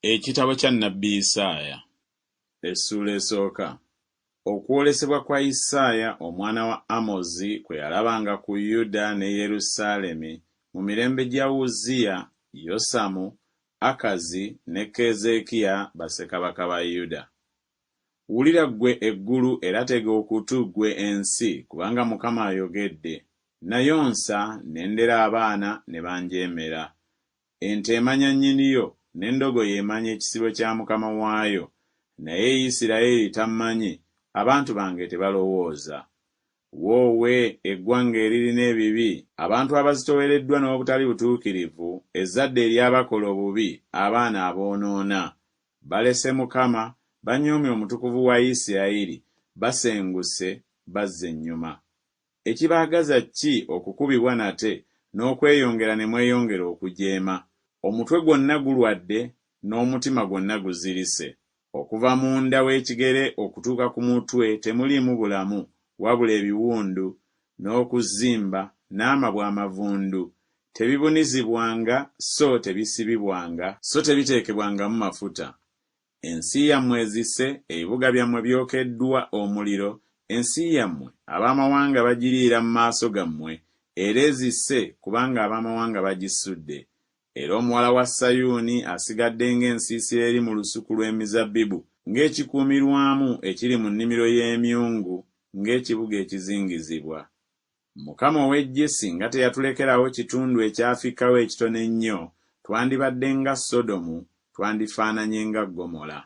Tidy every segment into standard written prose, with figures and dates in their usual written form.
Ekitabo kya Nnabbi Isaaya Essuula esooka. Okwolesebwa kwa Isaaya omwana wa Amozi kwe yalabanga ku Yuda ne Yerusaalemi mu mirembe gya Uzziya, Yosamu, Akazi ne Keezeekiya bassekabaka ba Yuda. Wulira ggwe eggulu era tega okutu ggwe ensi, kubanga Mukama ayogedde. Nayonsa ne ndera abaana ne banjeemera. Ente emanya nnyiniyo, n'endogoyi emanya ekisibo kya mukama waayo, naye Isirayiri tamanyi, abantu bange tebalowooza. Woowe eggwanga eririna ebibi, abantu abazitoowereddwa n'obutali butuukirivu, ezzadde ery'abakola obubi, abaana aboonoona. Balese Mukama, banyoomye Omutukuvu wa Isirayiri, basenguse, bazze ennyuma. Ekibaagaza ki okukubibwa nate, n'okweyongera ne mweyongera okujeema? Omutwe gwonna gulwadde, n'omutima gwonna guzirise. Okuva munda w'ekigere okutuuka ku mutwe temuliimu bulamu, wabula ebiwundu, n'okuzimba, n'amabwa amavundu. Tebibunizibwanga, so tebisibibwanga, so tebiteekebwangamu mafuta. Ensi yammwe ezise, ebibuga byammwe byokeddwa omuliro. Ensi yammwe ab'amawanga bagiriira mu maaso gammwe, era ezise kubanga ab'amawanga bagisudde. Era omuwala wa Sayuuni asigadde ng'ensiisira eri mu lusuku lw'emizabbibu, ng'ekikuumirwamu ekiri mu nnimiro y'emyungu, ng'ekibuga ekizingizibwa. Mukama ow'Eggye singa teyatulekerawo kitundu ekyafikawo ekitono ennyo, twandibadde nga Sodomu, twandifaananye nga Ggomola.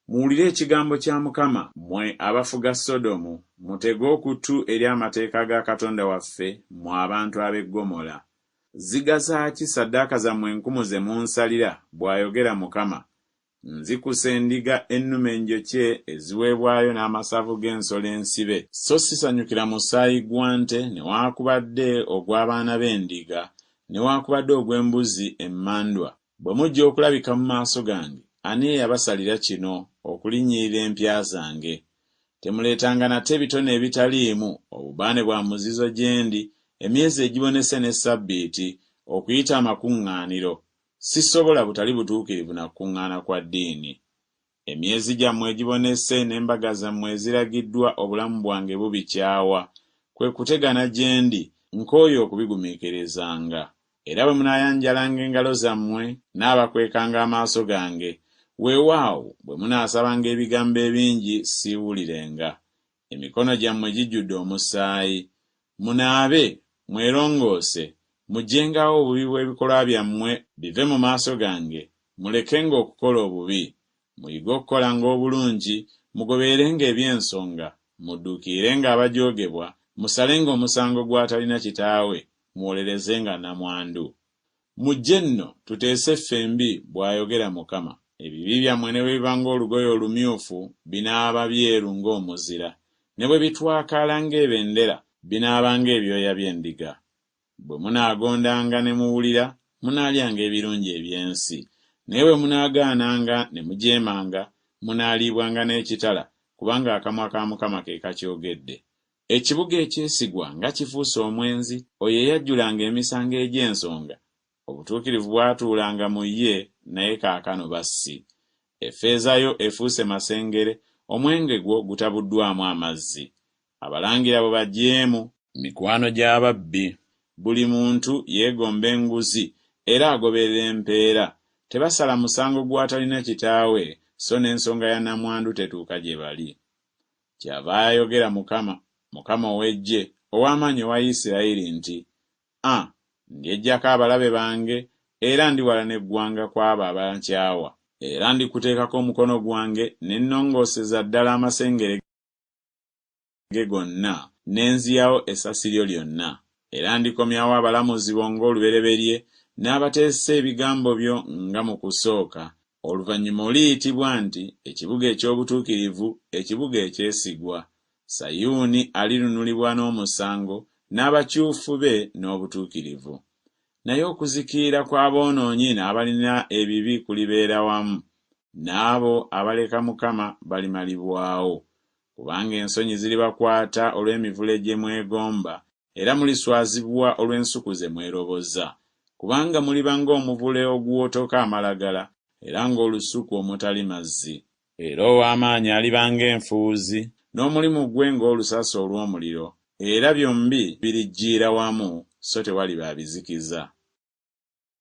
Muwulire ekigambo kya Mukama, mmwe abafuga Sodomu, mutege okutu eri amateeka ga Katonda waffe, mmwe abantu ab'e Ggomola. Zigasa ki ssaddaaka zammwe enkumu ze munsalira, bw'ayogera Mukama? Nzikusa endiga ennume enjokye eziweebwayo n'amasavu g'ensolo ensibe, so sisanyukira musaayi gwa nte newaakubadde ogw'abaana b'endiga, newaakubadde ogw'embuzi emmandwa. Bwe mujja okulabika mu maaso gange, ani eyabasalira kino okulinnyirira empya zange? Temuleetanga nate bitono ebitaliimu, obubaane bwa muzizo gye ndi, emyezi egibonese ne Ssabbiiti, okuyita amakuŋŋaaniro. Sisobola butali butuukirivu na kukuŋŋaana kwa ddiini. Emyezi gyammwe egibonese n'embaga zammwe eziragiddwa obulamu bwange bubikyawa, kwe kutegana gye ndi, nkooye okubigumiikirizanga. Era bwe munaayanjalanga engalo zammwe n'abakwekanga amaaso gange, weewaawo bwe munaasabanga ebigambo ebingi siiwulirenga. Emikono gyammwe gijjudde omusaayi. Munaabe, mwerongoose, mugyengawo obubi bw'ebikolwa byammwe bive mu maaso gange, mulekenga okukola obubi. Muyige okukolanga obulungi, mugobeerenga eby'ensonga, mudduukirenga abajoogebwa, musalenga omusango gw'atalina kitaawe, muwolerezenga nnamwandu. Mujje nno tuteese ffembi, bw'ayogera Mukama. Ebibi byammwe ne bwe biba ng'olugoye olumyufu, binaaba byeru ng'omuzira, ne bwe bitwakaala ng'ebendera, binaabanga ebyoya by'endiga. Bwe munaagondanga ne muwulira, munaalyanga ebirungi eby'ensi. Naye bwe munaagaananga ne mujeemanga, munaaliibwanga n'ekitala, kubanga akamwa ka Mukama ke kakyogedde. Ekibuga ekyesigwa nga kifuuse omwenzi, oyo eyajjulanga emisango egy'ensonga. Obutuukirivu bwatuulanga mu ye, naye kaakano bassi. Effeeza yo efuuse masengere, omwenge gwo gutabuddwamu amazzi. Abalangira bwe bajeemu, mikwano gy'ababbi. Buli muntu yeegomba enguzi era agoberera empeera. Tebasala musango gw'atalina kitaawe, so n'ensonga ya nnamwandu tetuuka gye bali. Kyava ayogera Mukama, Mukama ow'Eggye, ow'amaanyi owa Isirayiri nti, ndyeggyako abalabe bange, era ndiwalana eggwanga kw'abo abankyawa. Era ndikuteekako omukono gwange, ne nnongooseza ddala amasengere ge gonna, ne nziyawo essasi lyo lyonna. Era ndikomyawo abalamuzi bo ng'olubereberye, n'abateesa ebigambo byo nga mu kusooka. Oluvannyuma oliyitibwa nti ekibuga eky'obutuukirivu, ekibuga ekyesigwa. Sayuuni alirunulibwa n'omusango, n'abakyufu be n'obutuukirivu. Naye okuzikirira kw'aboonoonyi n'abalina ebibi kulibeera wamu, n'abo abaleka Mukama balimalibwawo. Kubanga ensonyi ziribakwata olw'emivule gye mwegomba, era muliswazibwa olw'ensuku ze mweroboza. Kubanga muliba ng'omuvule oguwotoka amalagala, era ng'olusuku omutali mazzi. Era ow'amaanyi aliba ng'enfuuzi, n'omulimu gwe ng'olusasi olw'omuliro, era byombi biriggiira wamu so tewaliba abizikiza.